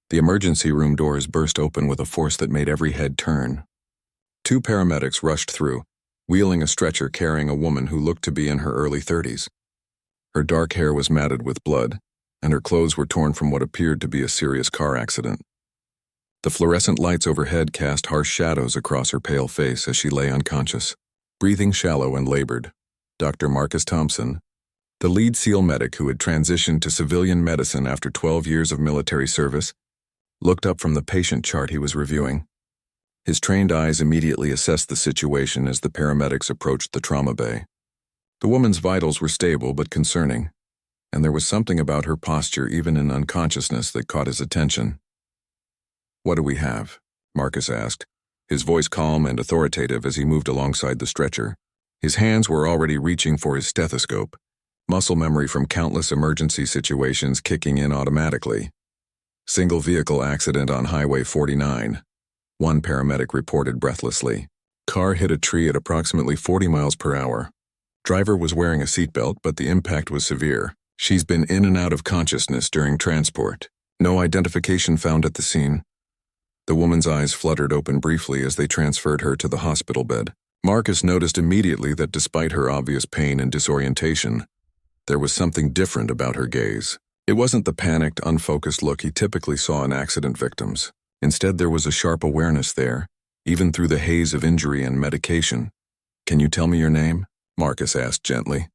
The emergency room doors burst open with a force that made every head turn. Two paramedics rushed through, wheeling a stretcher carrying a woman who looked to be in her early 30s. Her dark hair was matted with blood, and her clothes were torn from what appeared to be a serious car accident. The fluorescent lights overhead cast harsh shadows across her pale face as she lay unconscious, breathing shallow and labored. Dr. Marcus Thompson, the lead SEAL medic who had transitioned to civilian medicine after 12 years of military service, looked up from the patient chart he was reviewing. His trained eyes immediately assessed the situation as the paramedics approached the trauma bay. The woman's vitals were stable but concerning, and there was something about her posture even in unconsciousness that caught his attention. "What do we have?" Marcus asked, his voice calm and authoritative as he moved alongside the stretcher. His hands were already reaching for his stethoscope, muscle memory from countless emergency situations kicking in automatically. "Single vehicle accident on Highway 49, one paramedic reported breathlessly. Car hit a tree at approximately 40 miles per hour. Driver was wearing a seatbelt, but the impact was severe. She's been in and out of consciousness during transport. No identification found at the scene." The woman's eyes fluttered open briefly as they transferred her to the hospital bed. Marcus noticed immediately that despite her obvious pain and disorientation, there was something different about her gaze. It wasn't the panicked, unfocused look he typically saw in accident victims. Instead, there was a sharp awareness there, even through the haze of injury and medication. "Can you tell me your name?" Marcus asked gently,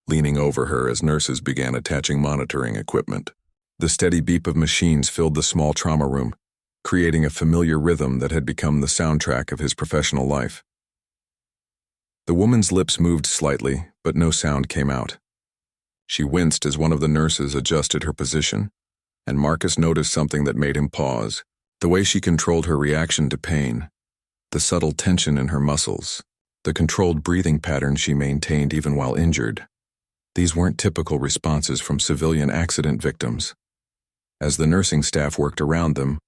leaning over her as nurses began attaching monitoring equipment. The steady beep of machines filled the small trauma room, creating a familiar rhythm that had become the soundtrack of his professional life. The woman's lips moved slightly, but no sound came out. She winced as one of the nurses adjusted her position, and Marcus noticed something that made him pause: the way she controlled her reaction to pain, the subtle tension in her muscles, the controlled breathing pattern she maintained even while injured. These weren't typical responses from civilian accident victims. As the nursing staff worked around them,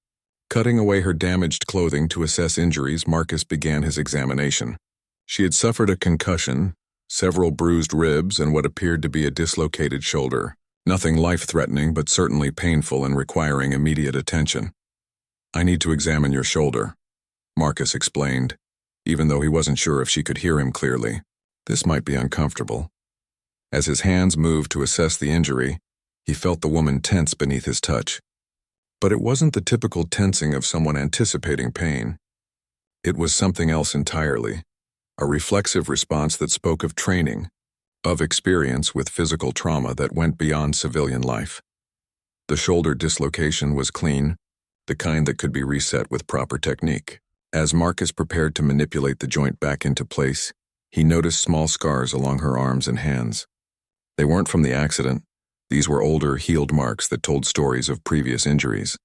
cutting away her damaged clothing to assess injuries, Marcus began his examination. She had suffered a concussion, several bruised ribs, and what appeared to be a dislocated shoulder. Nothing life-threatening, but certainly painful and requiring immediate attention. "I need to examine your shoulder," Marcus explained, even though he wasn't sure if she could hear him clearly. This might be uncomfortable. As his hands moved to assess the injury, he felt the woman tense beneath his touch. But it wasn't the typical tensing of someone anticipating pain. It was something else entirely, a reflexive response that spoke of training, of experience with physical trauma that went beyond civilian life. The shoulder dislocation was clean, the kind that could be reset with proper technique. As Marcus prepared to manipulate the joint back into place, he noticed small scars along her arms and hands. They weren't from the accident. These were older, healed marks that told stories of previous injuries.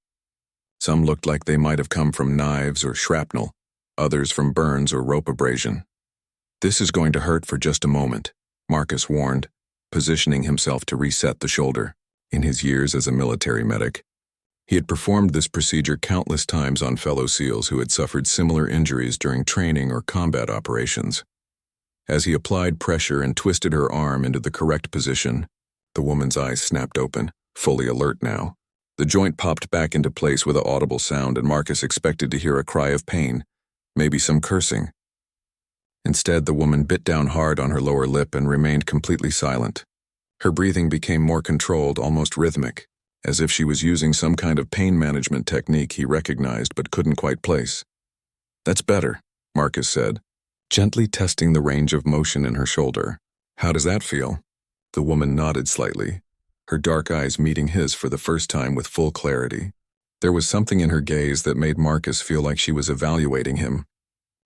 Some looked like they might have come from knives or shrapnel, others from burns or rope abrasion. "This is going to hurt for just a moment," Marcus warned, positioning himself to reset the shoulder. In his years as a military medic, he had performed this procedure countless times on fellow SEALs who had suffered similar injuries during training or combat operations. As he applied pressure and twisted her arm into the correct position, the woman's eyes snapped open, fully alert now. The joint popped back into place with an audible sound, and Marcus expected to hear a cry of pain, maybe some cursing. Instead, the woman bit down hard on her lower lip and remained completely silent. Her breathing became more controlled, almost rhythmic, as if she was using some kind of pain management technique he recognized but couldn't quite place. "That's better," Marcus said, gently testing the range of motion in her shoulder. "How does that feel?" The woman nodded slightly, her dark eyes meeting his for the first time with full clarity. There was something in her gaze that made Marcus feel like she was evaluating him,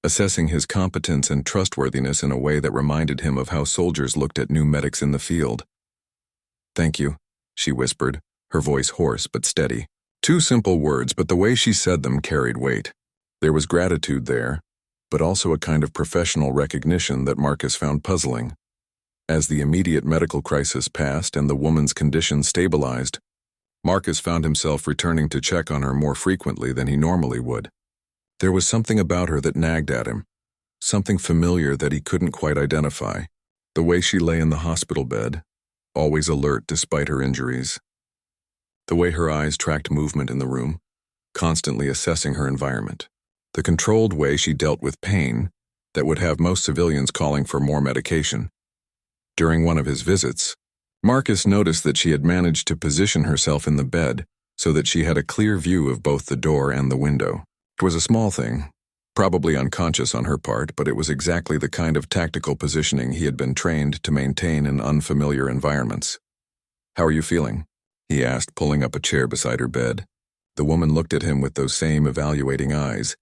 assessing his competence and trustworthiness in a way that reminded him of how soldiers looked at new medics in the field. "Thank you," she whispered, her voice hoarse but steady. Two simple words, but the way she said them carried weight. There was gratitude there, but also a kind of professional recognition that Marcus found puzzling. As the immediate medical crisis passed and the woman's condition stabilized, Marcus found himself returning to check on her more frequently than he normally would. There was something about her that nagged at him, something familiar that he couldn't quite identify. The way she lay in the hospital bed, always alert despite her injuries. The way her eyes tracked movement in the room, constantly assessing her environment. The controlled way she dealt with pain that would have most civilians calling for more medication. During one of his visits, Marcus noticed that she had managed to position herself in the bed so that she had a clear view of both the door and the window. It was a small thing, probably unconscious on her part, but it was exactly the kind of tactical positioning he had been trained to maintain in unfamiliar environments. "How are you feeling?" he asked, pulling up a chair beside her bed. The woman looked at him with those same evaluating eyes,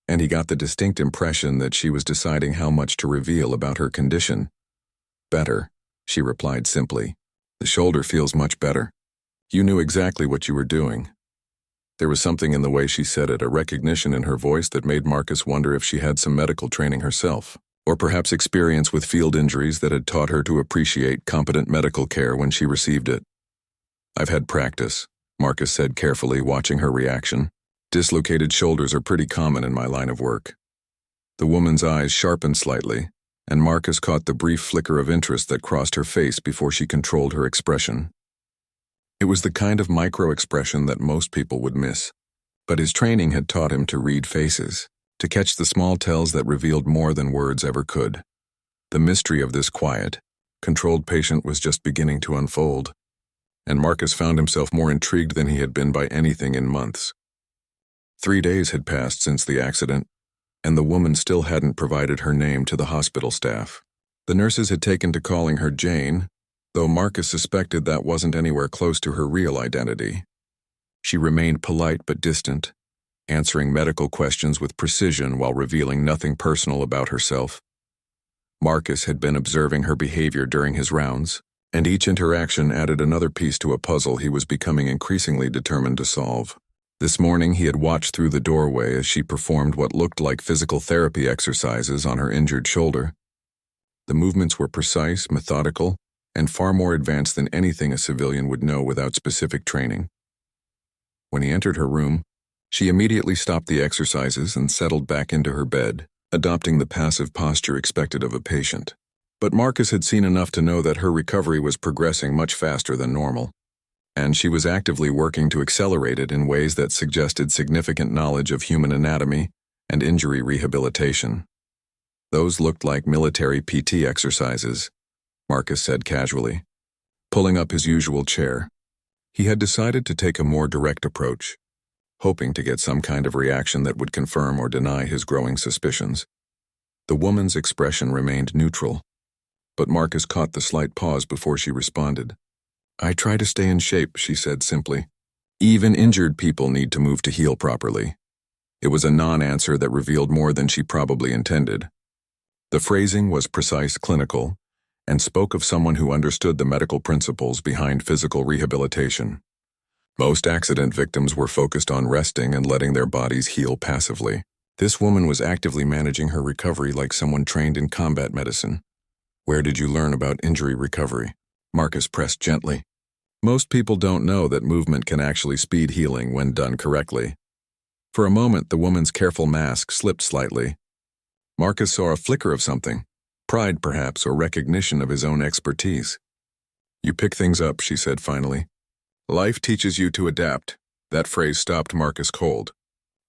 and he got the distinct impression that she was deciding how much to reveal about her condition. "Better," she replied simply. "The shoulder feels much better." "You knew exactly what you were doing." There was something in the way she said it, a recognition in her voice that made Marcus wonder if she had some medical training herself, or perhaps experience with field injuries that had taught her to appreciate competent medical care when she received it. "I've had practice," Marcus said carefully, watching her reaction. "Dislocated shoulders are pretty common in my line of work." The woman's eyes sharpened slightly, and Marcus caught the brief flicker of interest that crossed her face before she controlled her expression. It was the kind of micro-expression that most people would miss, but his training had taught him to read faces, to catch the small tells that revealed more than words ever could. The mystery of this quiet, controlled patient was just beginning to unfold, and Marcus found himself more intrigued than he had been by anything in months. 3 days had passed since the accident, and the woman still hadn't provided her name to the hospital staff. The nurses had taken to calling her Jane, though Marcus suspected that wasn't anywhere close to her real identity. She remained polite but distant, answering medical questions with precision while revealing nothing personal about herself. Marcus had been observing her behavior during his rounds, and each interaction added another piece to a puzzle he was becoming increasingly determined to solve. This morning he had watched through the doorway as she performed what looked like physical therapy exercises on her injured shoulder. The movements were precise, methodical, and far more advanced than anything a civilian would know without specific training. When he entered her room, she immediately stopped the exercises and settled back into her bed, adopting the passive posture expected of a patient. But Marcus had seen enough to know that her recovery was progressing much faster than normal, and she was actively working to accelerate it in ways that suggested significant knowledge of human anatomy and injury rehabilitation. "Those looked like military PT exercises," Marcus said casually, pulling up his usual chair. He had decided to take a more direct approach, hoping to get some kind of reaction that would confirm or deny his growing suspicions. The woman's expression remained neutral, but Marcus caught the slight pause before she responded. "I try to stay in shape," she said simply. "Even injured people need to move to heal properly." It was a non-answer that revealed more than she probably intended. The phrasing was precise, clinical, and spoke of someone who understood the medical principles behind physical rehabilitation. Most accident victims were focused on resting and letting their bodies heal passively. This woman was actively managing her recovery like someone trained in combat medicine. "Where did you learn about injury recovery?" Marcus pressed gently. Most people don't know that movement can actually speed healing when done correctly. For a moment, the woman's careful mask slipped slightly. Marcus saw a flicker of something, pride perhaps, or recognition of his own expertise. "You pick things up," she said finally. "Life teaches you to adapt." That phrase stopped Marcus cold.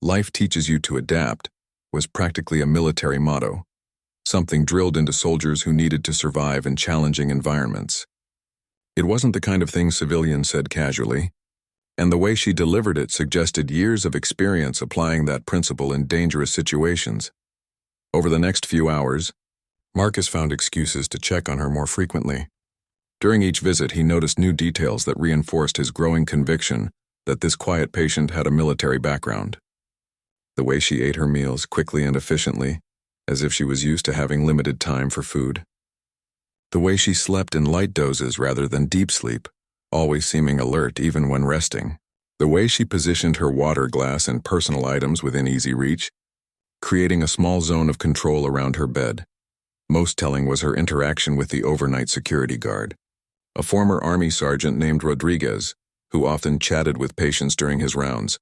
"Life teaches you to adapt" was practically a military motto, something drilled into soldiers who needed to survive in challenging environments. It wasn't the kind of thing civilians said casually, and the way she delivered it suggested years of experience applying that principle in dangerous situations. Over the next few hours, Marcus found excuses to check on her more frequently. During each visit, he noticed new details that reinforced his growing conviction that this quiet patient had a military background. The way she ate her meals quickly and efficiently, as if she was used to having limited time for food. The way she slept in light doses rather than deep sleep, always seeming alert even when resting. The way she positioned her water glass and personal items within easy reach, creating a small zone of control around her bed. Most telling was her interaction with the overnight security guard, a former Army sergeant named Rodriguez, who often chatted with patients during his rounds.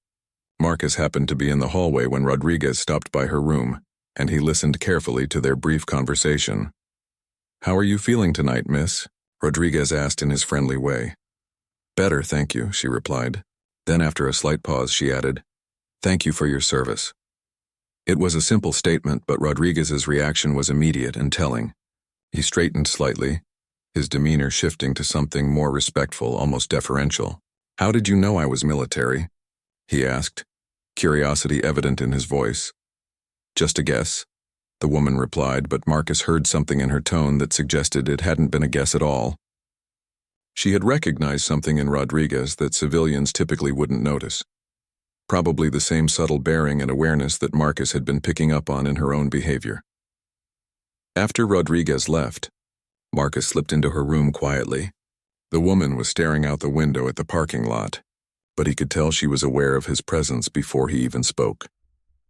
Marcus happened to be in the hallway when Rodriguez stopped by her room, and he listened carefully to their brief conversation. "How are you feeling tonight, miss?" Rodriguez asked in his friendly way. "Better, thank you," she replied. Then after a slight pause she added, Thank you for your service. It was a simple statement, but Rodriguez's reaction was immediate and telling. He straightened slightly, his demeanor shifting to something more respectful, almost deferential. How did you know I was military? He asked, curiosity evident in his voice. Just a guess, the woman replied, but Marcus heard something in her tone that suggested it hadn't been a guess at all. She had recognized something in Rodriguez that civilians typically wouldn't notice. Probably the same subtle bearing and awareness that Marcus had been picking up on in her own behavior. After Rodriguez left, Marcus slipped into her room quietly. The woman was staring out the window at the parking lot, but he could tell she was aware of his presence before he even spoke.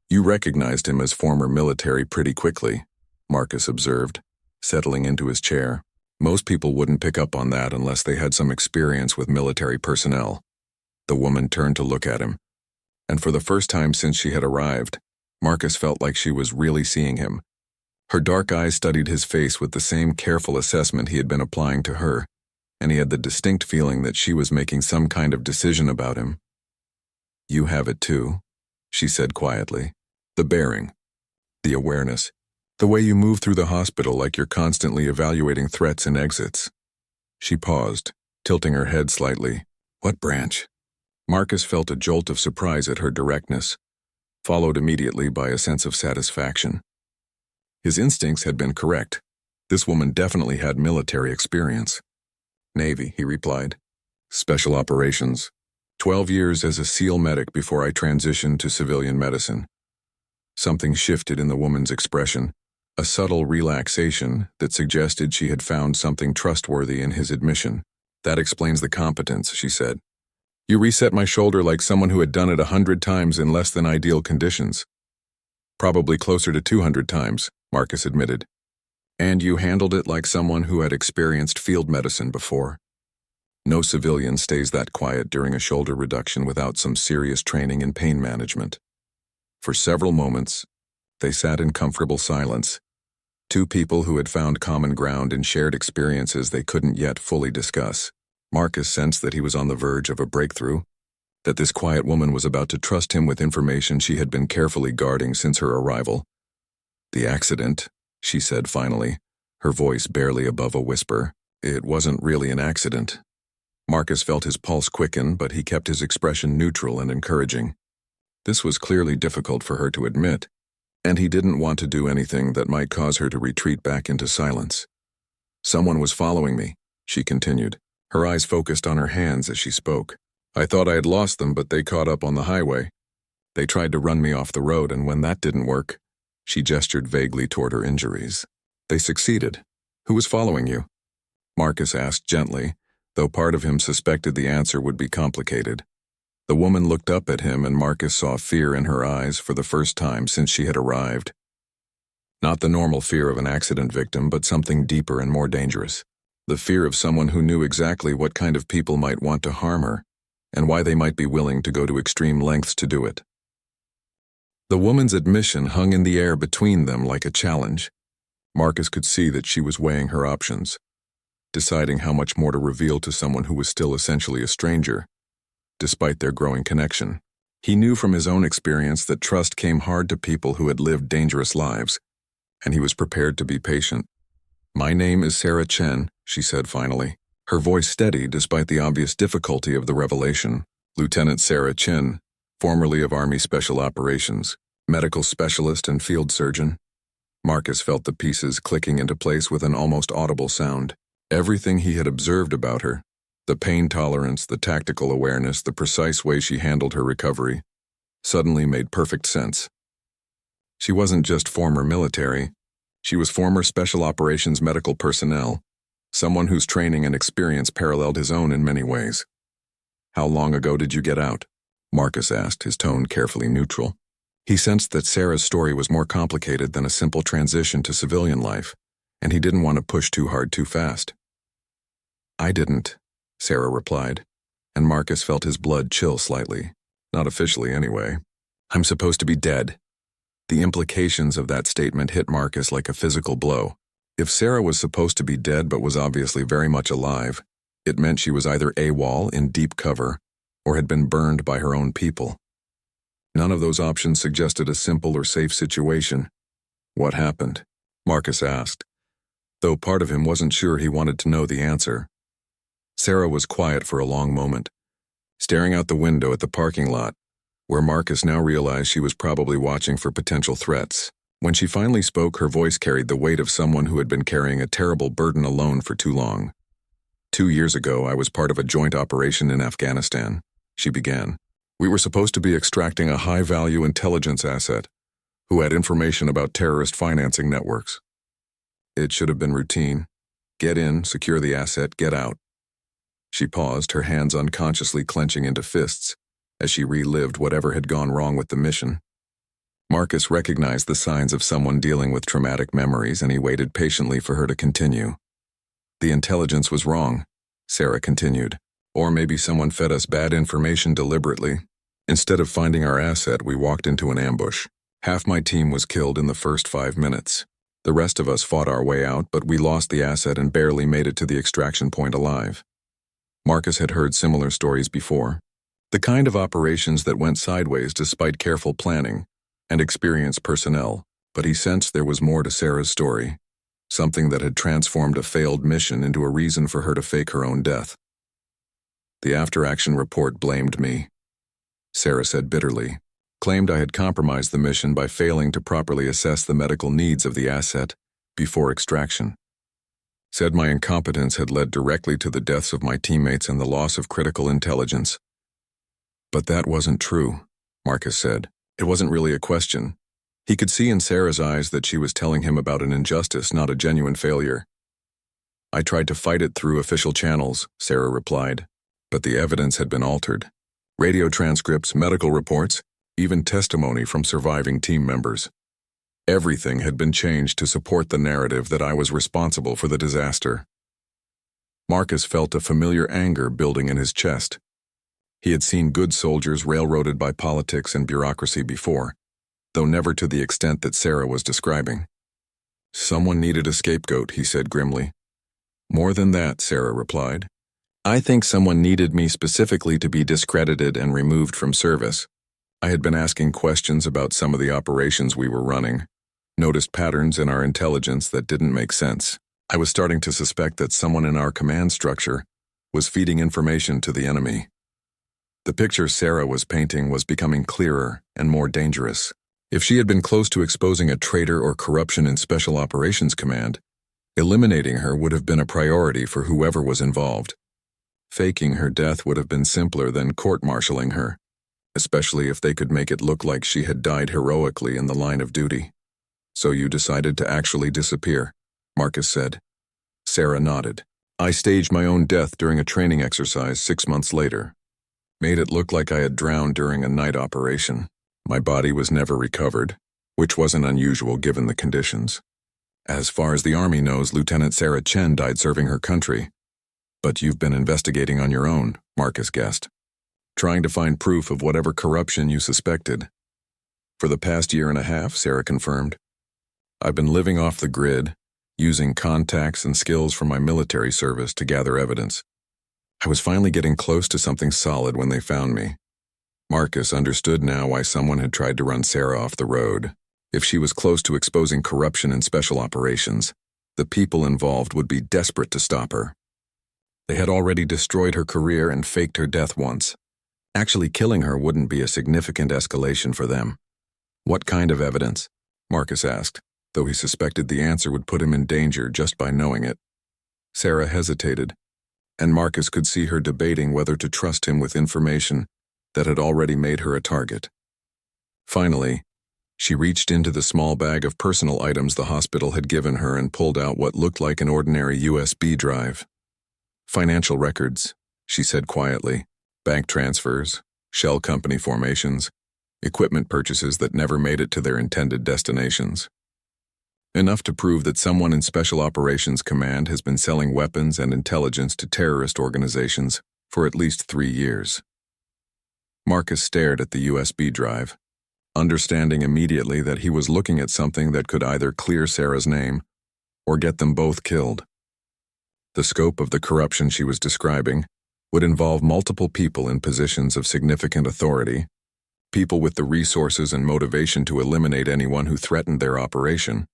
You recognized him as former military pretty quickly, Marcus observed, settling into his chair. Most people wouldn't pick up on that unless they had some experience with military personnel. The woman turned to look at him, and for the first time since she had arrived, Marcus felt like she was really seeing him. Her dark eyes studied his face with the same careful assessment he had been applying to her, and he had the distinct feeling that she was making some kind of decision about him. You have it too, she said quietly. The bearing, the awareness, the way you move through the hospital like you're constantly evaluating threats and exits. She paused, tilting her head slightly. What branch? Marcus felt a jolt of surprise at her directness, followed immediately by a sense of satisfaction. His instincts had been correct. This woman definitely had military experience. Navy, he replied. Special operations. 12 years as a SEAL medic before I transitioned to civilian medicine. Something shifted in the woman's expression, a subtle relaxation that suggested she had found something trustworthy in his admission. That explains the competence, she said. You reset my shoulder like someone who had done it 100 times in less than ideal conditions. Probably closer to 200 times, Marcus admitted. And you handled it like someone who had experienced field medicine before. No civilian stays that quiet during a shoulder reduction without some serious training in pain management. For several moments, they sat in comfortable silence, two people who had found common ground and shared experiences they couldn't yet fully discuss. Marcus sensed that he was on the verge of a breakthrough, that this quiet woman was about to trust him with information she had been carefully guarding since her arrival. The accident, she said finally, her voice barely above a whisper. It wasn't really an accident. Marcus felt his pulse quicken, but he kept his expression neutral and encouraging. This was clearly difficult for her to admit, and he didn't want to do anything that might cause her to retreat back into silence. Someone was following me, she continued, her eyes focused on her hands as she spoke. I thought I had lost them, but they caught up on the highway. They tried to run me off the road, and when that didn't work, she gestured vaguely toward her injuries. They succeeded. Who was following you? Marcus asked gently, though part of him suspected the answer would be complicated. The woman looked up at him, and Marcus saw fear in her eyes for the first time since she had arrived. Not the normal fear of an accident victim, but something deeper and more dangerous. The fear of someone who knew exactly what kind of people might want to harm her, and why they might be willing to go to extreme lengths to do it. The woman's admission hung in the air between them like a challenge. Marcus could see that she was weighing her options, deciding how much more to reveal to someone who was still essentially a stranger, despite their growing connection. He knew from his own experience that trust came hard to people who had lived dangerous lives, and he was prepared to be patient. My name is Sarah Chen, she said finally, her voice steady despite the obvious difficulty of the revelation. Lieutenant Sarah Chen, formerly of Army Special Operations, medical specialist and field surgeon. Marcus felt the pieces clicking into place with an almost audible sound. Everything he had observed about her, the pain tolerance, the tactical awareness, the precise way she handled her recovery, suddenly made perfect sense. She wasn't just former military, she was former Special Operations medical personnel, someone whose training and experience paralleled his own in many ways. How long ago did you get out? Marcus asked, his tone carefully neutral. He sensed that Sarah's story was more complicated than a simple transition to civilian life, and he didn't want to push too hard too fast. I didn't, Sarah replied, and Marcus felt his blood chill slightly. Not officially, anyway. I'm supposed to be dead. The implications of that statement hit Marcus like a physical blow. If Sarah was supposed to be dead but was obviously very much alive, it meant she was either AWOL in deep cover or had been burned by her own people. None of those options suggested a simple or safe situation. What happened? Marcus asked, though part of him wasn't sure he wanted to know the answer. Sarah was quiet for a long moment, staring out the window at the parking lot, where Marcus now realized she was probably watching for potential threats. When she finally spoke, her voice carried the weight of someone who had been carrying a terrible burden alone for too long. 2 years ago, I was part of a joint operation in Afghanistan, she began. We were supposed to be extracting a high-value intelligence asset who had information about terrorist financing networks. It should have been routine. Get in, secure the asset, get out. She paused, her hands unconsciously clenching into fists as she relived whatever had gone wrong with the mission. Marcus recognized the signs of someone dealing with traumatic memories, and he waited patiently for her to continue. The intelligence was wrong, Sarah continued. Or maybe someone fed us bad information deliberately. Instead of finding our asset, we walked into an ambush. Half my team was killed in the first 5 minutes. The rest of us fought our way out, but we lost the asset and barely made it to the extraction point alive. Marcus had heard similar stories before. The kind of operations that went sideways despite careful planning and experienced personnel, but he sensed there was more to Sarah's story, something that had transformed a failed mission into a reason for her to fake her own death. The after-action report blamed me, Sarah said bitterly, claimed I had compromised the mission by failing to properly assess the medical needs of the asset before extraction. Said my incompetence had led directly to the deaths of my teammates and the loss of critical intelligence. But that wasn't true, Marcus said. It wasn't really a question. He could see in Sarah's eyes that she was telling him about an injustice, not a genuine failure. I tried to fight it through official channels, Sarah replied, but the evidence had been altered. Radio transcripts, medical reports, even testimony from surviving team members. Everything had been changed to support the narrative that I was responsible for the disaster. Marcus felt a familiar anger building in his chest. He had seen good soldiers railroaded by politics and bureaucracy before, though never to the extent that Sarah was describing. Someone needed a scapegoat, he said grimly. More than that, Sarah replied. I think someone needed me specifically to be discredited and removed from service. I had been asking questions about some of the operations we were running, noticed patterns in our intelligence that didn't make sense. I was starting to suspect that someone in our command structure was feeding information to the enemy. The picture Sarah was painting was becoming clearer and more dangerous. If she had been close to exposing a traitor or corruption in Special Operations Command, eliminating her would have been a priority for whoever was involved. Faking her death would have been simpler than court-martialing her, especially if they could make it look like she had died heroically in the line of duty. So you decided to actually disappear, Marcus said. Sarah nodded. I staged my own death during a training exercise 6 months later. Made it look like I had drowned during a night operation. My body was never recovered, which wasn't unusual given the conditions. As far as the Army knows, Lieutenant Sarah Chen died serving her country. But you've been investigating on your own, Marcus guessed, trying to find proof of whatever corruption you suspected. For the past 1.5 years, Sarah confirmed. I've been living off the grid, using contacts and skills from my military service to gather evidence. I was finally getting close to something solid when they found me. Marcus understood now why someone had tried to run Sarah off the road. If she was close to exposing corruption in special operations, the people involved would be desperate to stop her. They had already destroyed her career and faked her death once. Actually killing her wouldn't be a significant escalation for them. What kind of evidence? Marcus asked, though he suspected the answer would put him in danger just by knowing it. Sarah hesitated, and Marcus could see her debating whether to trust him with information that had already made her a target. Finally, she reached into the small bag of personal items the hospital had given her and pulled out what looked like an ordinary USB drive. Financial records, she said quietly, bank transfers, shell company formations, equipment purchases that never made it to their intended destinations. Enough to prove that someone in Special Operations Command has been selling weapons and intelligence to terrorist organizations for at least 3 years. Marcus stared at the USB drive, understanding immediately that he was looking at something that could either clear Sarah's name or get them both killed. The scope of the corruption she was describing would involve multiple people in positions of significant authority, People with the resources and motivation to eliminate anyone who threatened their operation.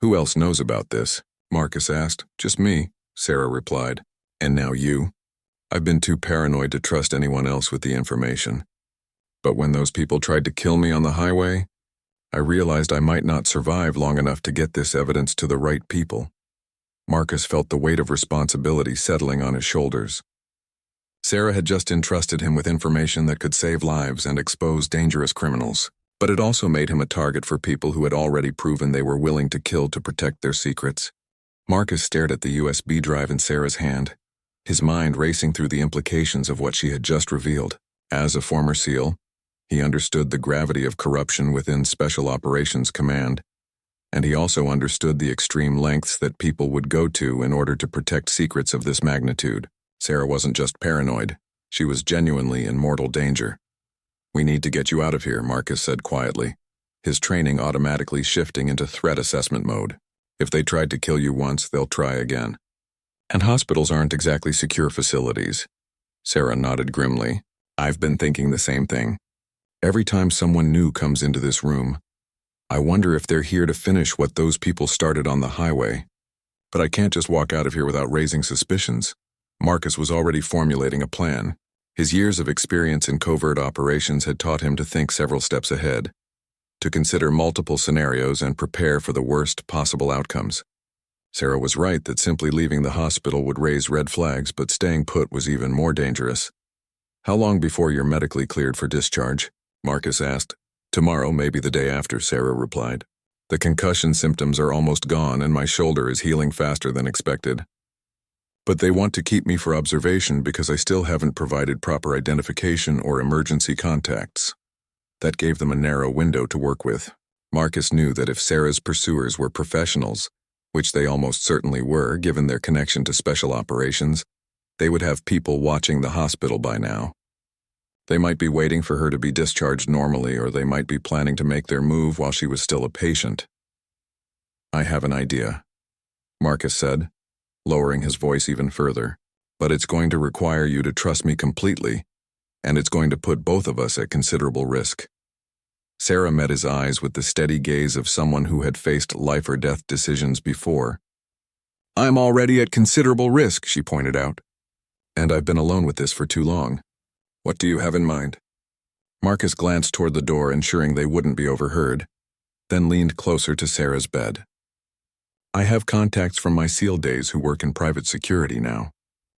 Who else knows about this? Marcus asked. Just me, Sarah replied. And now you? I've been too paranoid to trust anyone else with the information. But when those people tried to kill me on the highway, I realized I might not survive long enough to get this evidence to the right people. Marcus felt the weight of responsibility settling on his shoulders. Sarah had just entrusted him with information that could save lives and expose dangerous criminals, but it also made him a target for people who had already proven they were willing to kill to protect their secrets. Marcus stared at the USB drive in Sarah's hand, his mind racing through the implications of what she had just revealed. As a former SEAL, he understood the gravity of corruption within Special Operations Command, and he also understood the extreme lengths that people would go to in order to protect secrets of this magnitude. Sarah wasn't just paranoid, she was genuinely in mortal danger. We need to get you out of here, Marcus said quietly, his training automatically shifting into threat assessment mode. If they tried to kill you once, they'll try again. And hospitals aren't exactly secure facilities. Sarah nodded grimly. I've been thinking the same thing. Every time someone new comes into this room, I wonder if they're here to finish what those people started on the highway. But I can't just walk out of here without raising suspicions. Marcus was already formulating a plan. His years of experience in covert operations had taught him to think several steps ahead, to consider multiple scenarios and prepare for the worst possible outcomes. Sarah was right that simply leaving the hospital would raise red flags, but staying put was even more dangerous. How long before you're medically cleared for discharge? Marcus asked. Tomorrow, maybe the day after, Sarah replied. The concussion symptoms are almost gone and my shoulder is healing faster than expected. But they want to keep me for observation because I still haven't provided proper identification or emergency contacts. That gave them a narrow window to work with. Marcus knew that if Sarah's pursuers were professionals, which they almost certainly were given their connection to special operations, they would have people watching the hospital by now. They might be waiting for her to be discharged normally, or they might be planning to make their move while she was still a patient. I have an idea, Marcus said, lowering his voice even further. But it's going to require you to trust me completely, and it's going to put both of us at considerable risk. Sarah met his eyes with the steady gaze of someone who had faced life or death decisions before. I'm already at considerable risk, she pointed out. And I've been alone with this for too long. What do you have in mind? Marcus glanced toward the door, ensuring they wouldn't be overheard, then leaned closer to Sarah's bed. I have contacts from my SEAL days who work in private security now.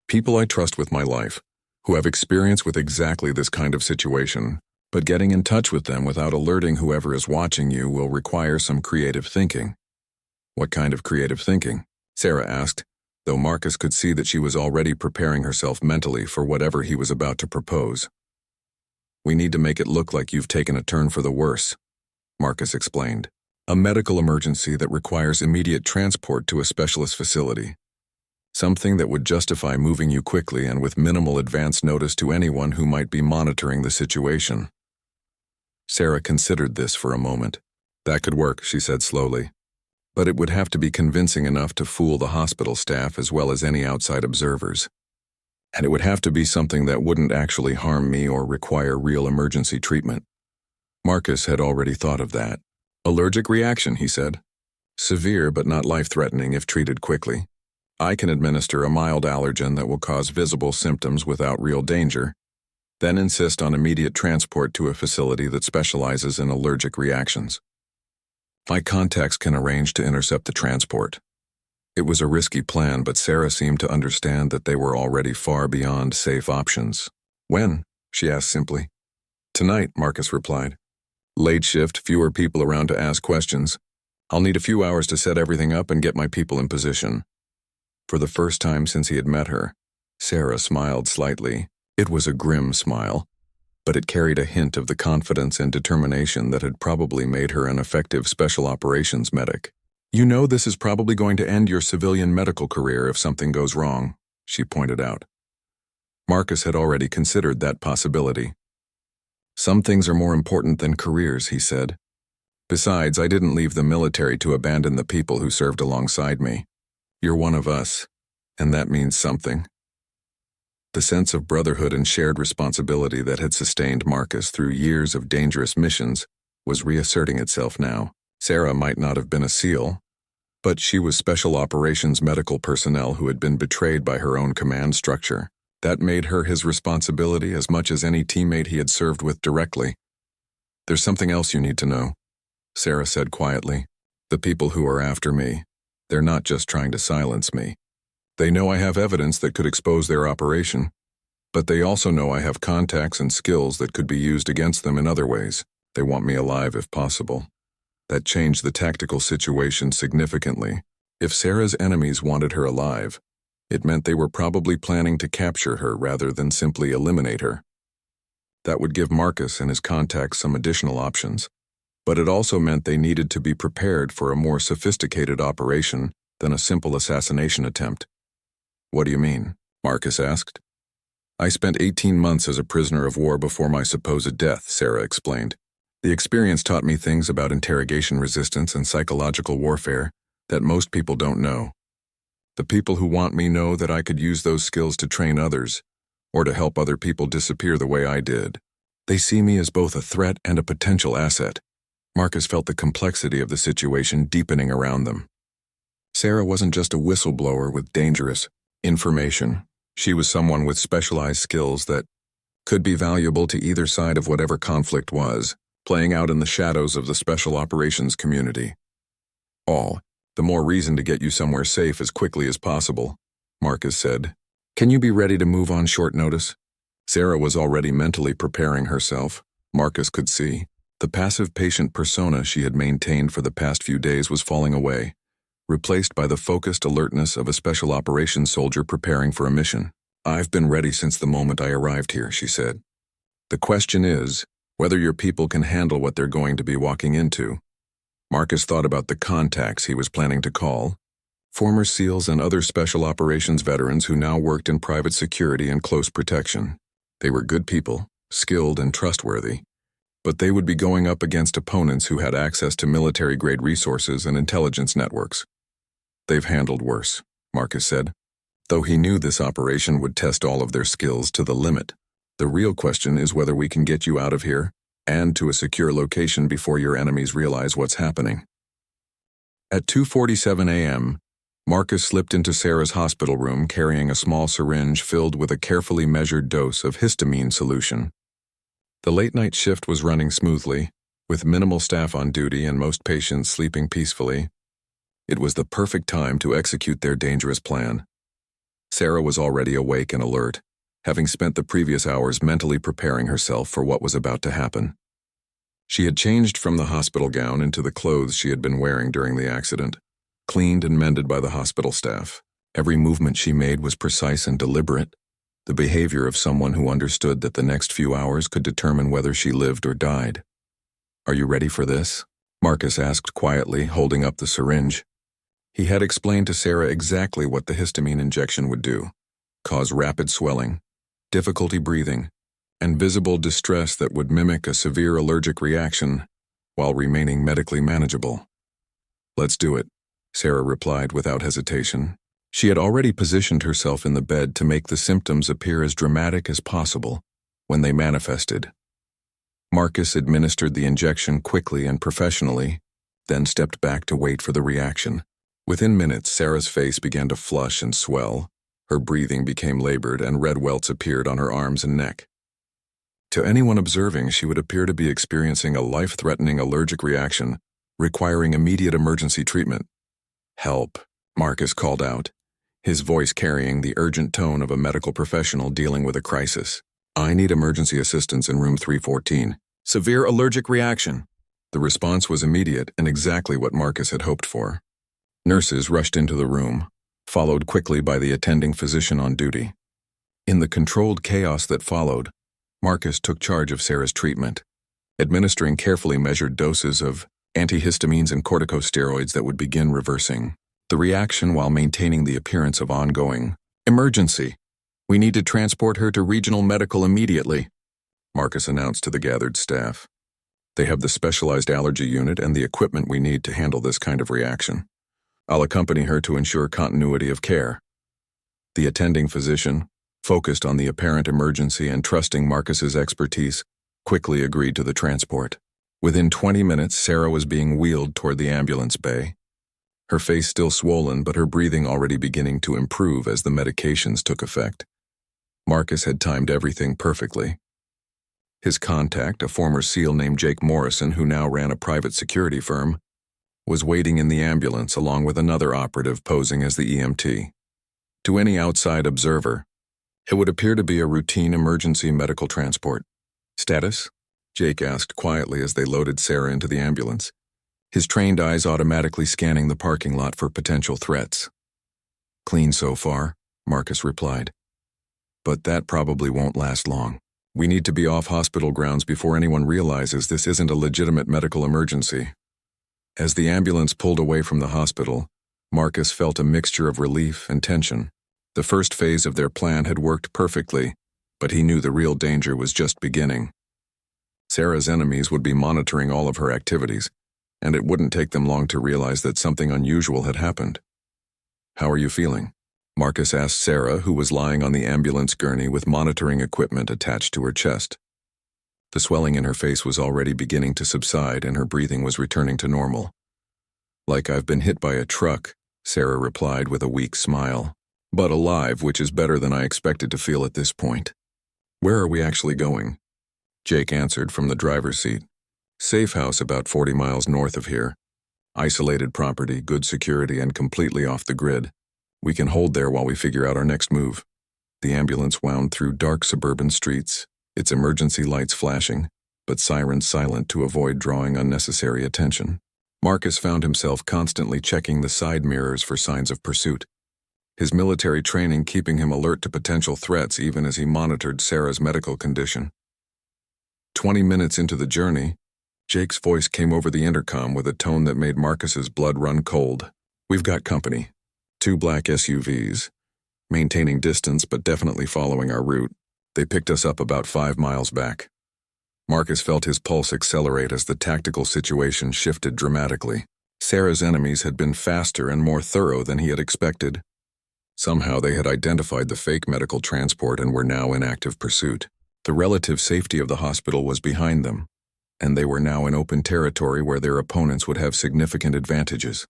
People I trust with my life, who have experience with exactly this kind of situation, but getting in touch with them without alerting whoever is watching you will require some creative thinking. What kind of creative thinking? Sarah asked, though Marcus could see that she was already preparing herself mentally for whatever he was about to propose. We need to make it look like you've taken a turn for the worse, Marcus explained. A medical emergency that requires immediate transport to a specialist facility. Something that would justify moving you quickly and with minimal advance notice to anyone who might be monitoring the situation. Sarah considered this for a moment. That could work, she said slowly. But it would have to be convincing enough to fool the hospital staff as well as any outside observers. And it would have to be something that wouldn't actually harm me or require real emergency treatment. Marcus had already thought of that. Allergic reaction, he said. Severe but not life-threatening if treated quickly. I can administer a mild allergen that will cause visible symptoms without real danger, then insist on immediate transport to a facility that specializes in allergic reactions. My contacts can arrange to intercept the transport. It was a risky plan, but Sarah seemed to understand that they were already far beyond safe options. When? She asked simply. Tonight, Marcus replied. Late shift, fewer people around to ask questions. I'll need a few hours to set everything up and get my people in position. For the first time since he had met her, Sarah smiled slightly. It was a grim smile, but it carried a hint of the confidence and determination that had probably made her an effective special operations medic. You know this is probably going to end your civilian medical career if something goes wrong, she pointed out. Marcus had already considered that possibility. Some things are more important than careers, he said. Besides, I didn't leave the military to abandon the people who served alongside me. You're one of us, and that means something. The sense of brotherhood and shared responsibility that had sustained Marcus through years of dangerous missions was reasserting itself now. Sarah might not have been a SEAL, but she was special operations medical personnel who had been betrayed by her own command structure. That made her his responsibility as much as any teammate he had served with directly. "There's something else you need to know," Sarah said quietly. "The people who are after me, they're not just trying to silence me. They know I have evidence that could expose their operation, but they also know I have contacts and skills that could be used against them in other ways. They want me alive if possible." That changed the tactical situation significantly. If Sarah's enemies wanted her alive, it meant they were probably planning to capture her rather than simply eliminate her. That would give Marcus and his contacts some additional options, but it also meant they needed to be prepared for a more sophisticated operation than a simple assassination attempt. "What do you mean?" Marcus asked. "I spent 18 months as a prisoner of war before my supposed death," Sarah explained. "The experience taught me things about interrogation resistance and psychological warfare that most people don't know. The people who want me know that I could use those skills to train others, or to help other people disappear the way I did. They see me as both a threat and a potential asset." Marcus felt the complexity of the situation deepening around them. Sarah wasn't just a whistleblower with dangerous information. She was someone with specialized skills that could be valuable to either side of whatever conflict was playing out in the shadows of the special operations community. "All the more reason to get you somewhere safe as quickly as possible," Marcus said. "Can you be ready to move on short notice?" Sarah was already mentally preparing herself. Marcus could see. The passive patient persona she had maintained for the past few days was falling away, replaced by the focused alertness of a special operations soldier preparing for a mission. "I've been ready since the moment I arrived here," she said. "The question is whether your people can handle what they're going to be walking into." Marcus thought about the contacts he was planning to call, former SEALs and other special operations veterans who now worked in private security and close protection. They were good people, skilled and trustworthy, but they would be going up against opponents who had access to military-grade resources and intelligence networks. "They've handled worse," Marcus said, though he knew this operation would test all of their skills to the limit. "The real question is whether we can get you out of here and to a secure location before your enemies realize what's happening." At 2:47 a.m., Marcus slipped into Sarah's hospital room carrying a small syringe filled with a carefully measured dose of histamine solution. The late-night shift was running smoothly, with minimal staff on duty and most patients sleeping peacefully. It was the perfect time to execute their dangerous plan. Sarah was already awake and alert, having spent the previous hours mentally preparing herself for what was about to happen. She had changed from the hospital gown into the clothes she had been wearing during the accident, cleaned and mended by the hospital staff. Every movement she made was precise and deliberate, the behavior of someone who understood that the next few hours could determine whether she lived or died. "Are you ready for this?" Marcus asked quietly, holding up the syringe. He had explained to Sarah exactly what the histamine injection would do: cause rapid swelling, difficulty breathing, and visible distress that would mimic a severe allergic reaction while remaining medically manageable. "Let's do it," Sarah replied without hesitation. She had already positioned herself in the bed to make the symptoms appear as dramatic as possible when they manifested. Marcus administered the injection quickly and professionally, then stepped back to wait for the reaction. Within minutes, Sarah's face began to flush and swell. Her breathing became labored and red welts appeared on her arms and neck. To anyone observing, she would appear to be experiencing a life-threatening allergic reaction, requiring immediate emergency treatment. "Help," Marcus called out, his voice carrying the urgent tone of a medical professional dealing with a crisis. "I need emergency assistance in room 314. Severe allergic reaction." The response was immediate and exactly what Marcus had hoped for. Nurses rushed into the room, followed quickly by the attending physician on duty. In the controlled chaos that followed, Marcus took charge of Sarah's treatment, administering carefully measured doses of antihistamines and corticosteroids that would begin reversing the reaction while maintaining the appearance of ongoing emergency. "We need to transport her to regional medical immediately," Marcus announced to the gathered staff. "They have the specialized allergy unit and the equipment we need to handle this kind of reaction. I'll accompany her to ensure continuity of care." The attending physician, focused on the apparent emergency and trusting Marcus's expertise, quickly agreed to the transport. Within 20 minutes, Sarah was being wheeled toward the ambulance bay. Her face still swollen, but her breathing already beginning to improve as the medications took effect. Marcus had timed everything perfectly. His contact, a former SEAL named Jake Morrison who now ran a private security firm, was waiting in the ambulance along with another operative posing as the EMT. To any outside observer, it would appear to be a routine emergency medical transport. "Status?" Jake asked quietly as they loaded Sarah into the ambulance, his trained eyes automatically scanning the parking lot for potential threats. "Clean so far," Marcus replied. "But that probably won't last long. We need to be off hospital grounds before anyone realizes this isn't a legitimate medical emergency." As the ambulance pulled away from the hospital, Marcus felt a mixture of relief and tension. The first phase of their plan had worked perfectly, but he knew the real danger was just beginning. Sarah's enemies would be monitoring all of her activities, and it wouldn't take them long to realize that something unusual had happened. "How are you feeling?" Marcus asked Sarah, who was lying on the ambulance gurney with monitoring equipment attached to her chest. The swelling in her face was already beginning to subside and her breathing was returning to normal. "Like I've been hit by a truck," Sarah replied with a weak smile. "But alive, which is better than I expected to feel at this point." "Where are we actually going?" Jake answered from the driver's seat. "Safe house about 40 miles north of here. Isolated property, good security, and completely off the grid. We can hold there while we figure out our next move." The ambulance wound through dark suburban streets, its emergency lights flashing, but sirens silent to avoid drawing unnecessary attention. Marcus found himself constantly checking the side mirrors for signs of pursuit, his military training keeping him alert to potential threats even as he monitored Sarah's medical condition. 20 minutes into the journey, Jake's voice came over the intercom with a tone that made Marcus's blood run cold. "We've got company. 2 black SUVs. Maintaining distance but definitely following our route. They picked us up about 5 miles back." Marcus felt his pulse accelerate as the tactical situation shifted dramatically. Sarah's enemies had been faster and more thorough than he had expected. Somehow they had identified the fake medical transport and were now in active pursuit. The relative safety of the hospital was behind them, and they were now in open territory where their opponents would have significant advantages.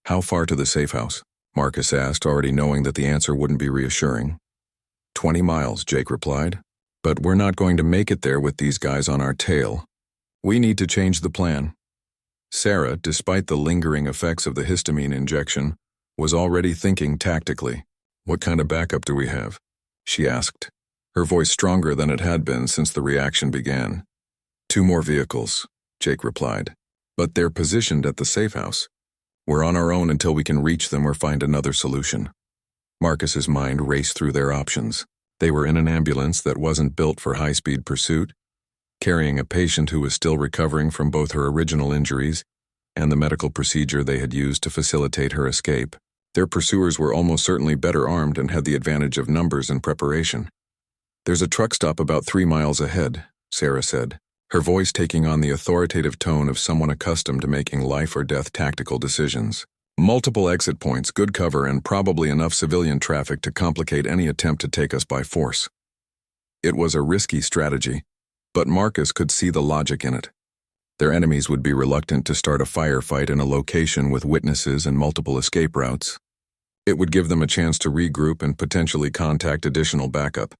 "How far to the safe house?" Marcus asked, already knowing that the answer wouldn't be reassuring. 20 miles, Jake replied. "But we're not going to make it there with these guys on our tail. We need to change the plan." Sarah, despite the lingering effects of the histamine injection, was already thinking tactically. "What kind of backup do we have?" she asked, her voice stronger than it had been since the reaction began. 2 more vehicles," Jake replied. "But they're positioned at the safe house. We're on our own until we can reach them or find another solution." Marcus's mind raced through their options. They were in an ambulance that wasn't built for high-speed pursuit, carrying a patient who was still recovering from both her original injuries and the medical procedure they had used to facilitate her escape. Their pursuers were almost certainly better armed and had the advantage of numbers and preparation. "There's a truck stop about 3 miles ahead," Sarah said, her voice taking on the authoritative tone of someone accustomed to making life-or-death tactical decisions. "Multiple exit points, good cover, and probably enough civilian traffic to complicate any attempt to take us by force." It was a risky strategy, but Marcus could see the logic in it. Their enemies would be reluctant to start a firefight in a location with witnesses and multiple escape routes. It would give them a chance to regroup and potentially contact additional backup.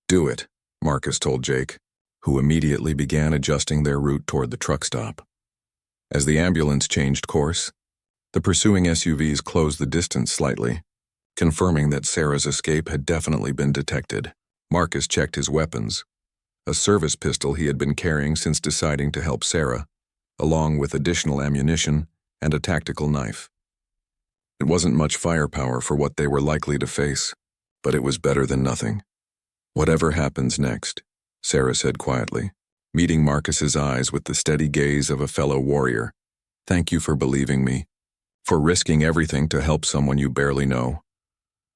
"Do it," Marcus told Jake, who immediately began adjusting their route toward the truck stop. As the ambulance changed course, the pursuing SUVs closed the distance slightly, confirming that Sarah's escape had definitely been detected. Marcus checked his weapons, a service pistol he had been carrying since deciding to help Sarah, along with additional ammunition and a tactical knife. It wasn't much firepower for what they were likely to face, but it was better than nothing. "Whatever happens next," Sarah said quietly, meeting Marcus's eyes with the steady gaze of a fellow warrior. "Thank you for believing me, for risking everything to help someone you barely know."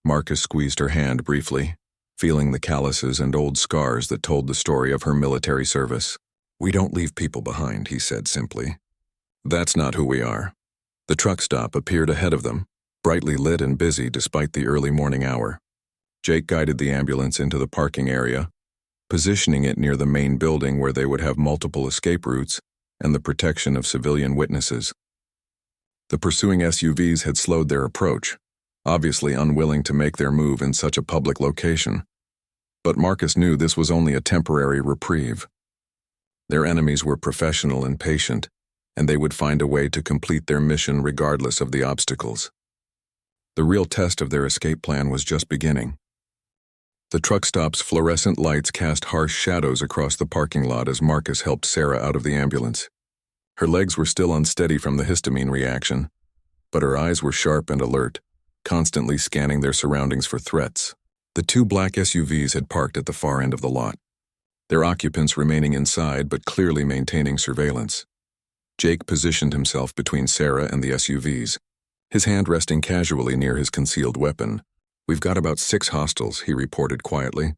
Marcus squeezed her hand briefly, feeling the calluses and old scars that told the story of her military service. "We don't leave people behind," he said simply. "That's not who we are." The truck stop appeared ahead of them, brightly lit and busy despite the early morning hour. Jake guided the ambulance into the parking area, positioning it near the main building where they would have multiple escape routes and the protection of civilian witnesses. The pursuing SUVs had slowed their approach, obviously unwilling to make their move in such a public location. But Marcus knew this was only a temporary reprieve. Their enemies were professional and patient, and they would find a way to complete their mission regardless of the obstacles. The real test of their escape plan was just beginning. The truck stop's fluorescent lights cast harsh shadows across the parking lot as Marcus helped Sarah out of the ambulance. Her legs were still unsteady from the histamine reaction, but her eyes were sharp and alert, constantly scanning their surroundings for threats. The two black SUVs had parked at the far end of the lot, their occupants remaining inside but clearly maintaining surveillance. Jake positioned himself between Sarah and the SUVs, his hand resting casually near his concealed weapon. "We've got about 6 hostiles," he reported quietly.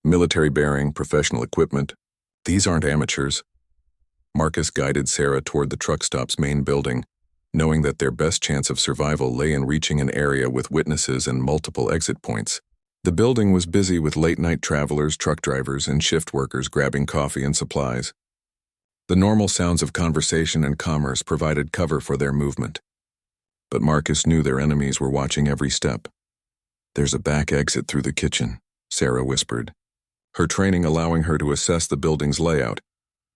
"Military bearing, professional equipment. These aren't amateurs." Marcus guided Sarah toward the truck stop's main building, knowing that their best chance of survival lay in reaching an area with witnesses and multiple exit points. The building was busy with late-night travelers, truck drivers, and shift workers grabbing coffee and supplies. The normal sounds of conversation and commerce provided cover for their movement. But Marcus knew their enemies were watching every step. "There's a back exit through the kitchen," Sarah whispered, her training allowing her to assess the building's layout,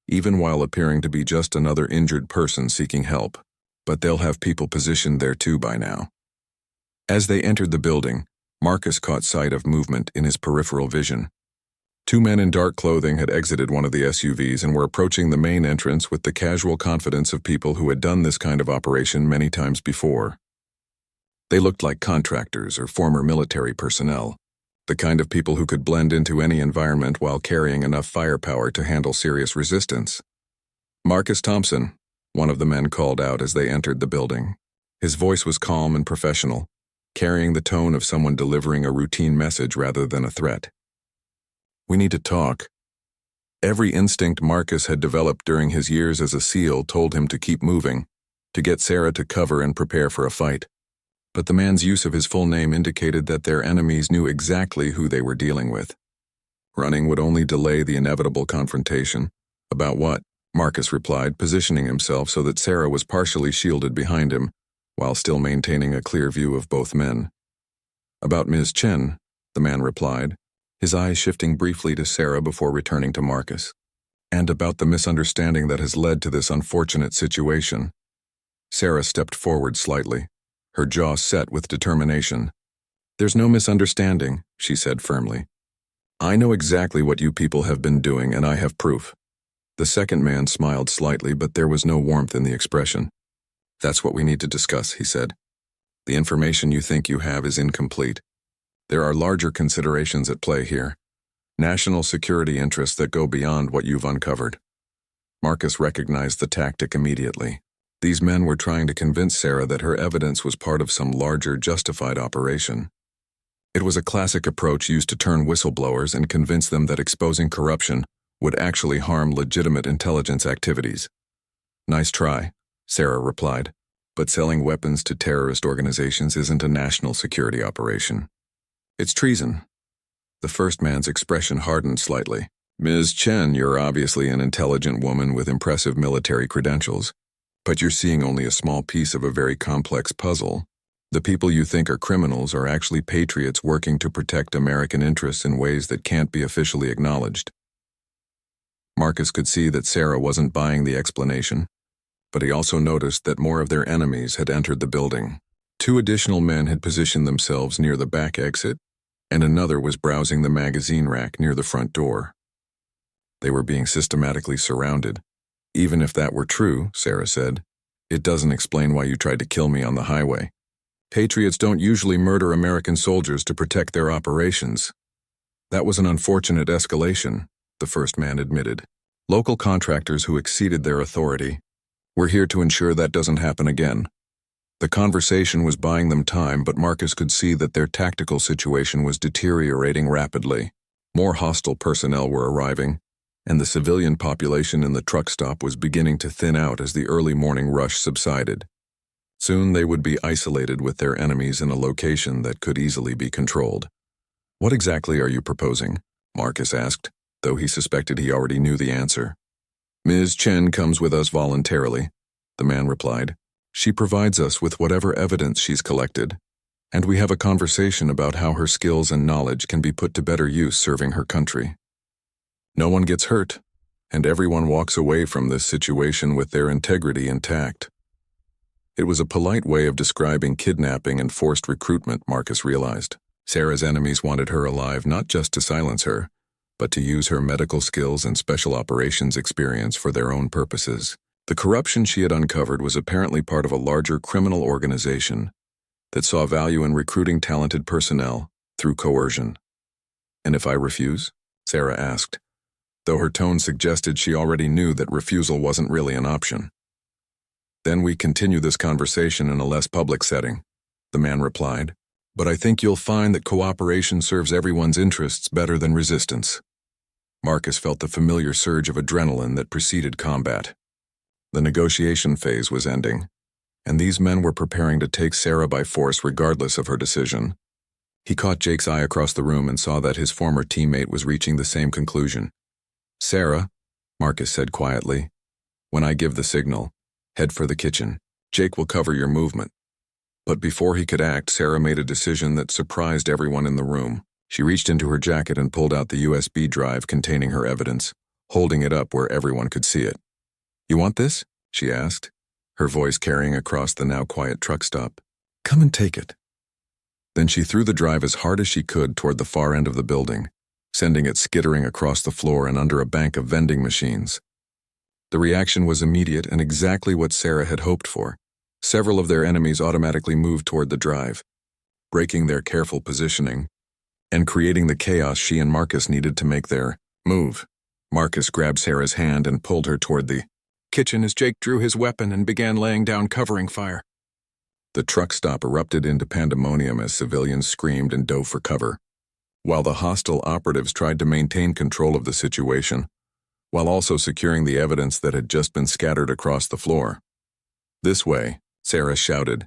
even while appearing to be just another injured person seeking help. But they'll have people positioned there too by now. As they entered the building, Marcus caught sight of movement in his peripheral vision. 2 men in dark clothing had exited one of the SUVs and were approaching the main entrance with the casual confidence of people who had done this kind of operation many times before. They looked like contractors or former military personnel, the kind of people who could blend into any environment while carrying enough firepower to handle serious resistance. "Marcus Thompson," one of the men called out as they entered the building. His voice was calm and professional, carrying the tone of someone delivering a routine message rather than a threat. "We need to talk." Every instinct Marcus had developed during his years as a SEAL told him to keep moving, to get Sarah to cover and prepare for a fight. But the man's use of his full name indicated that their enemies knew exactly who they were dealing with. Running would only delay the inevitable confrontation. "About what?" Marcus replied, positioning himself so that Sarah was partially shielded behind him, while still maintaining a clear view of both men. "About Ms. Chen," the man replied, his eyes shifting briefly to Sarah before returning to Marcus. "And about the misunderstanding that has led to this unfortunate situation." Sarah stepped forward slightly, her jaw set with determination. "There's no misunderstanding," she said firmly. "I know exactly what you people have been doing, and I have proof." The second man smiled slightly, but there was no warmth in the expression. "That's what we need to discuss," he said. "The information you think you have is incomplete. There are larger considerations at play here. National security interests that go beyond what you've uncovered." Marcus recognized the tactic immediately. These men were trying to convince Sarah that her evidence was part of some larger, justified operation. It was a classic approach used to turn whistleblowers and convince them that exposing corruption would actually harm legitimate intelligence activities. "Nice try," Sarah replied, "but selling weapons to terrorist organizations isn't a national security operation. It's treason." The first man's expression hardened slightly. "Ms. Chen, you're obviously an intelligent woman with impressive military credentials, but you're seeing only a small piece of a very complex puzzle. The people you think are criminals are actually patriots working to protect American interests in ways that can't be officially acknowledged." Marcus could see that Sarah wasn't buying the explanation, but he also noticed that more of their enemies had entered the building. 2 additional men had positioned themselves near the back exit, and another was browsing the magazine rack near the front door. They were being systematically surrounded. "Even if that were true," Sarah said, "it doesn't explain why you tried to kill me on the highway. Patriots don't usually murder American soldiers to protect their operations." "That was an unfortunate escalation," the first man admitted. "Local contractors who exceeded their authority. We're here to ensure that doesn't happen again." The conversation was buying them time, but Marcus could see that their tactical situation was deteriorating rapidly. More hostile personnel were arriving, and the civilian population in the truck stop was beginning to thin out as the early morning rush subsided. Soon they would be isolated with their enemies in a location that could easily be controlled. What exactly are you proposing? Marcus asked, though he suspected he already knew the answer. Ms. Chen comes with us voluntarily, the man replied. She provides us with whatever evidence she's collected, and we have a conversation about how her skills and knowledge can be put to better use serving her country. No one gets hurt, and everyone walks away from this situation with their integrity intact. It was a polite way of describing kidnapping and forced recruitment, Marcus realized. Sarah's enemies wanted her alive not just to silence her, but to use her medical skills and special operations experience for their own purposes. The corruption she had uncovered was apparently part of a larger criminal organization that saw value in recruiting talented personnel through coercion. And if I refuse? Sarah asked, though her tone suggested she already knew that refusal wasn't really an option. Then we continue this conversation in a less public setting, the man replied. But I think you'll find that cooperation serves everyone's interests better than resistance. Marcus felt the familiar surge of adrenaline that preceded combat. The negotiation phase was ending, and these men were preparing to take Sarah by force regardless of her decision. He caught Jake's eye across the room and saw that his former teammate was reaching the same conclusion. Sarah, Marcus said quietly, when I give the signal, head for the kitchen. Jake will cover your movement. But before he could act, Sarah made a decision that surprised everyone in the room. She reached into her jacket and pulled out the USB drive containing her evidence, holding it up where everyone could see it. You want this? She asked, her voice carrying across the now quiet truck stop. Come and take it. Then she threw the drive as hard as she could toward the far end of the building, sending it skittering across the floor and under a bank of vending machines. The reaction was immediate and exactly what Sarah had hoped for. Several of their enemies automatically moved toward the drive, breaking their careful positioning and creating the chaos she and Marcus needed to make their move. Marcus grabbed Sarah's hand and pulled her toward the kitchen as Jake drew his weapon and began laying down covering fire. The truck stop erupted into pandemonium as civilians screamed and dove for cover, while the hostile operatives tried to maintain control of the situation, while also securing the evidence that had just been scattered across the floor. This way, Sarah shouted,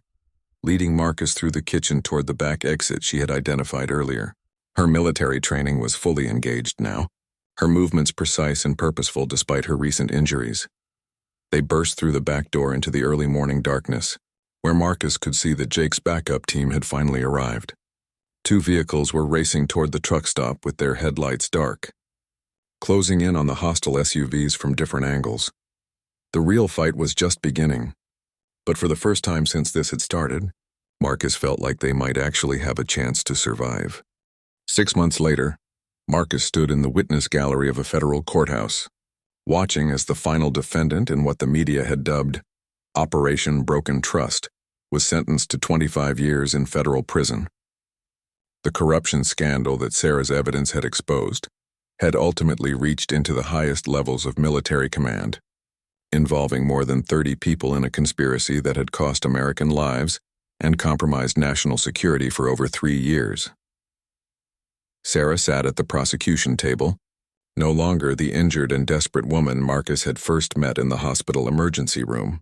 leading Marcus through the kitchen toward the back exit she had identified earlier. Her military training was fully engaged now, her movements precise and purposeful despite her recent injuries. They burst through the back door into the early morning darkness, where Marcus could see that Jake's backup team had finally arrived. Two vehicles were racing toward the truck stop with their headlights dark, closing in on the hostile SUVs from different angles. The real fight was just beginning, but for the first time since this had started, Marcus felt like they might actually have a chance to survive. 6 months later, Marcus stood in the witness gallery of a federal courthouse, watching as the final defendant in what the media had dubbed Operation Broken Trust was sentenced to 25 years in federal prison. The corruption scandal that Sarah's evidence had exposed had ultimately reached into the highest levels of military command, involving more than 30 people in a conspiracy that had cost American lives and compromised national security for over 3 years. Sarah sat at the prosecution table, no longer the injured and desperate woman Marcus had first met in the hospital emergency room.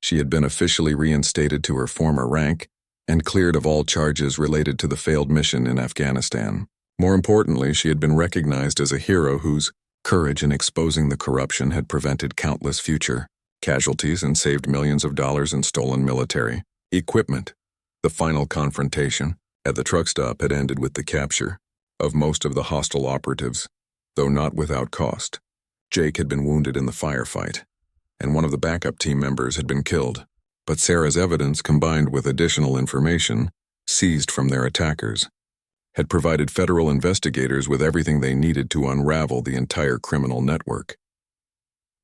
She had been officially reinstated to her former rank and cleared of all charges related to the failed mission in Afghanistan. More importantly, she had been recognized as a hero whose courage in exposing the corruption had prevented countless future casualties and saved millions of dollars in stolen military equipment. The final confrontation at the truck stop had ended with the capture of most of the hostile operatives, though not without cost. Jake had been wounded in the firefight, and one of the backup team members had been killed, but Sarah's evidence, combined with additional information seized from their attackers, had provided federal investigators with everything they needed to unravel the entire criminal network.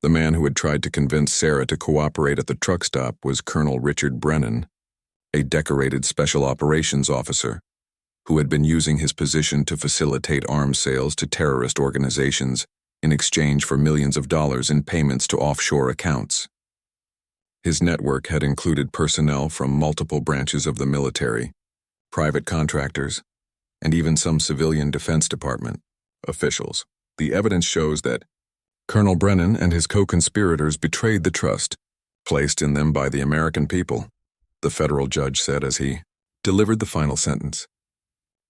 The man who had tried to convince Sarah to cooperate at the truck stop was Colonel Richard Brennan, a decorated special operations officer who had been using his position to facilitate arms sales to terrorist organizations in exchange for millions of dollars in payments to offshore accounts. His network had included personnel from multiple branches of the military, private contractors, and even some civilian Defense Department officials. The evidence shows that Colonel Brennan and his co-conspirators betrayed the trust placed in them by the American people, the federal judge said as he delivered the final sentence.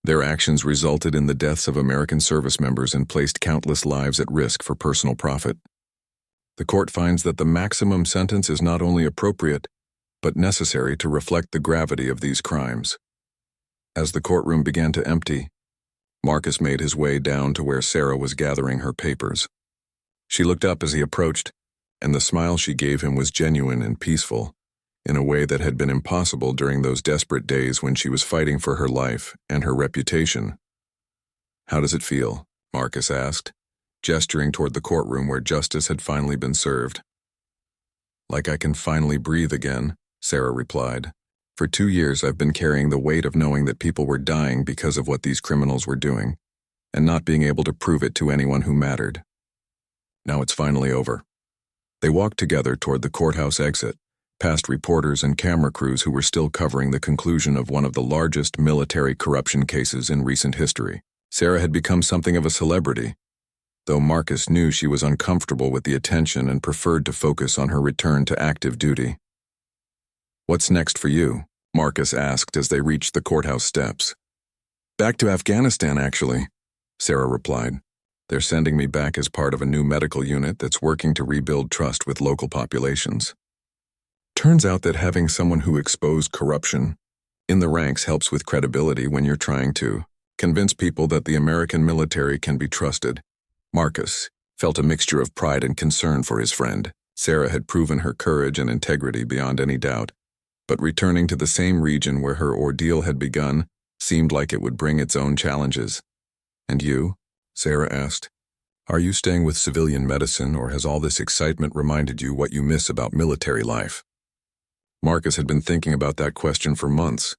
Their actions resulted in the deaths of American service members and placed countless lives at risk for personal profit. The court finds that the maximum sentence is not only appropriate, but necessary to reflect the gravity of these crimes. As the courtroom began to empty, Marcus made his way down to where Sarah was gathering her papers. She looked up as he approached, and the smile she gave him was genuine and peaceful, in a way that had been impossible during those desperate days when she was fighting for her life and her reputation. "How does it feel?" Marcus asked, gesturing toward the courtroom where justice had finally been served. "Like I can finally breathe again," Sarah replied. "For 2 years I've been carrying the weight of knowing that people were dying because of what these criminals were doing, and not being able to prove it to anyone who mattered. Now it's finally over." They walked together toward the courthouse exit, past reporters and camera crews who were still covering the conclusion of one of the largest military corruption cases in recent history. Sarah had become something of a celebrity, though Marcus knew she was uncomfortable with the attention and preferred to focus on her return to active duty. "What's next for you?" Marcus asked as they reached the courthouse steps. "Back to Afghanistan, actually," Sarah replied. "They're sending me back as part of a new medical unit that's working to rebuild trust with local populations. Turns out that having someone who exposed corruption in the ranks helps with credibility when you're trying to convince people that the American military can be trusted." Marcus felt a mixture of pride and concern for his friend. Sarah had proven her courage and integrity beyond any doubt, but returning to the same region where her ordeal had begun seemed like it would bring its own challenges. "And you?" Sarah asked. "Are you staying with civilian medicine, or has all this excitement reminded you what you miss about military life?" Marcus had been thinking about that question for months.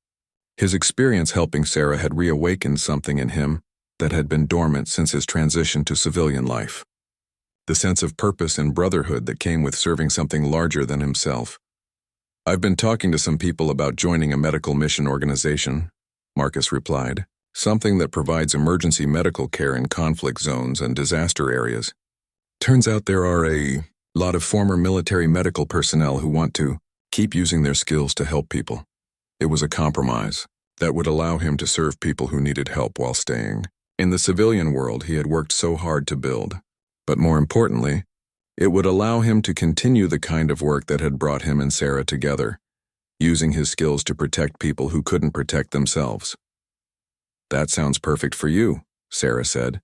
His experience helping Sarah had reawakened something in him that had been dormant since his transition to civilian life. The sense of purpose and brotherhood that came with serving something larger than himself. "I've been talking to some people about joining a medical mission organization," Marcus replied. "Something that provides emergency medical care in conflict zones and disaster areas. Turns out there are a lot of former military medical personnel who want to keep using their skills to help people." It was a compromise that would allow him to serve people who needed help while staying in the civilian world he had worked so hard to build. But more importantly, it would allow him to continue the kind of work that had brought him and Sarah together, using his skills to protect people who couldn't protect themselves. "That sounds perfect for you," Sarah said.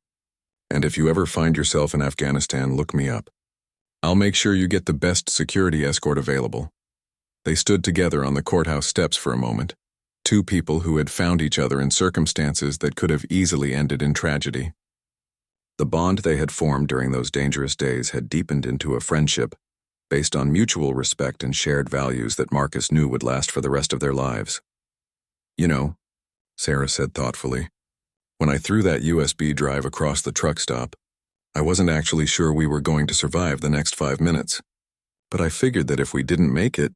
"And if you ever find yourself in Afghanistan, look me up. I'll make sure you get the best security escort available." They stood together on the courthouse steps for a moment, two people who had found each other in circumstances that could have easily ended in tragedy. The bond they had formed during those dangerous days had deepened into a friendship based on mutual respect and shared values that Marcus knew would last for the rest of their lives. "You know," Sarah said thoughtfully, "when I threw that USB drive across the truck stop, I wasn't actually sure we were going to survive the next 5 minutes. But I figured that if we didn't make it,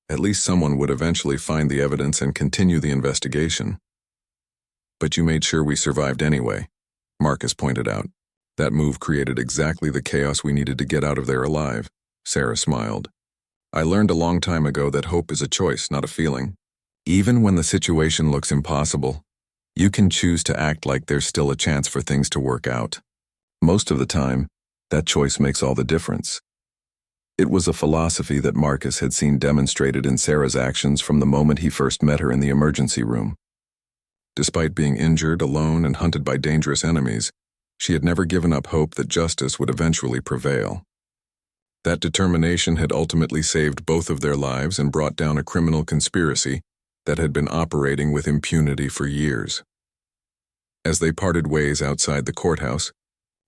at least someone would eventually find the evidence and continue the investigation." "But you made sure we survived anyway," Marcus pointed out. "That move created exactly the chaos we needed to get out of there alive." Sarah smiled. "I learned a long time ago that hope is a choice, not a feeling. Even when the situation looks impossible, you can choose to act like there's still a chance for things to work out. Most of the time, that choice makes all the difference." It was a philosophy that Marcus had seen demonstrated in Sarah's actions from the moment he first met her in the emergency room. Despite being injured, alone, and hunted by dangerous enemies, she had never given up hope that justice would eventually prevail. That determination had ultimately saved both of their lives and brought down a criminal conspiracy that had been operating with impunity for years. As they parted ways outside the courthouse,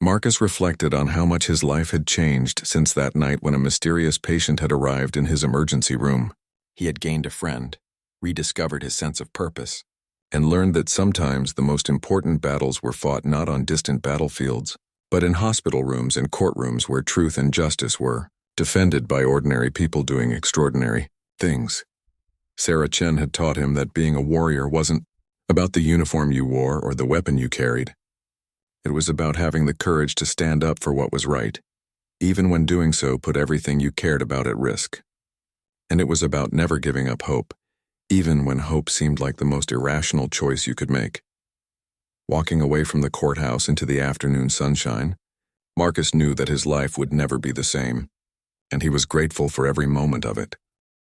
Marcus reflected on how much his life had changed since that night when a mysterious patient had arrived in his emergency room. He had gained a friend, rediscovered his sense of purpose, and learned that sometimes the most important battles were fought not on distant battlefields, but in hospital rooms and courtrooms where truth and justice were defended by ordinary people doing extraordinary things. Sarah Chen had taught him that being a warrior wasn't about the uniform you wore or the weapon you carried. It was about having the courage to stand up for what was right, even when doing so put everything you cared about at risk. And it was about never giving up hope, even when hope seemed like the most irrational choice you could make. Walking away from the courthouse into the afternoon sunshine, Marcus knew that his life would never be the same, and he was grateful for every moment of it.